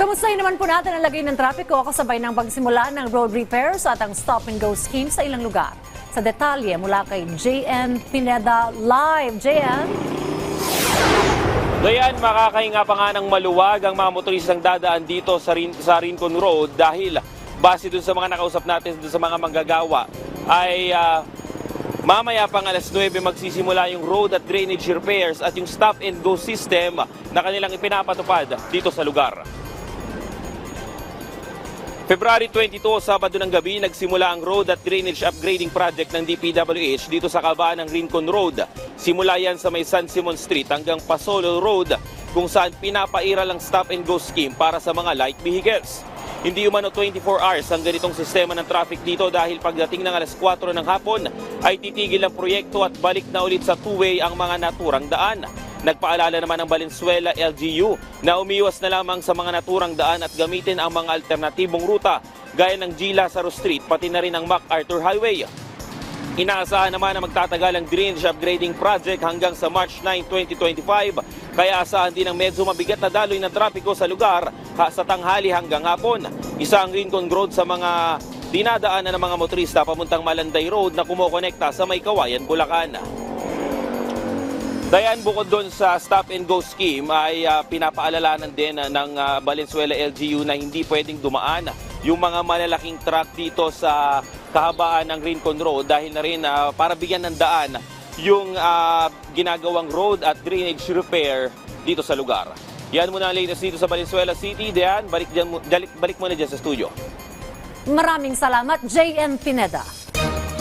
Kamustahin naman po natin ang lagay ng trapiko kasabay ng pagsimula ng road repairs at ang stop-and-go scheme sa ilang lugar. Sa detalye mula kay JN Pineda live. JN? Dayan, makakahinga pa nga ng maluwag ang mga motoristang dadaan dito sa Rincon Road dahil base dun sa mga nakausap natin dun sa mga manggagawa ay mamaya pang alas 9 magsisimula yung road at drainage repairs at yung stop-and-go system na kanilang ipinapatupad dito sa lugar. February 22, Sabado ng gabi, nagsimula ang road at drainage upgrading project ng DPWH dito sa kabaan ng Rincon Road. Simula yan sa may San Simon Street hanggang Pasolo Road kung saan pinapairal ang stop-and-go scheme para sa mga light vehicles. Hindi umano 24 hours ang ganitong sistema ng traffic dito dahil pagdating ng alas 4 ng hapon ay titigil ang proyekto at balik na ulit sa two-way ang mga naturang daan. Nagpaalala naman ang Valenzuela LGU na umiwas na lamang sa mga naturang daan at gamitin ang mga alternatibong ruta gaya ng G. Lazaro Street pati na rin ang MacArthur Highway. Inaasahan naman na magtatagal ang drainage upgrading project hanggang sa March 9, 2025 kaya asahan din ang medyo mabigat na daloy ng trapiko sa lugar sa tanghali hanggang hapon. Isa ang Rincon Road sa mga dinadaanan ng mga motorista pamuntang Malanday Road na kumokonekta sa May Kawayan, Bulacan. Dayan, bukod doon sa stop-and-go scheme ay pinapaalalanan din ng Valenzuela LGU na hindi pwedeng dumaan yung mga malalaking truck dito sa kahabaan ng Rincon Road dahil na rin para bigyan ng daan yung ginagawang road at drainage repair dito sa lugar. Yan muna ang latest dito sa Valenzuela City. Dayan, balik muna dyan sa studio. Maraming salamat, JN Pineda.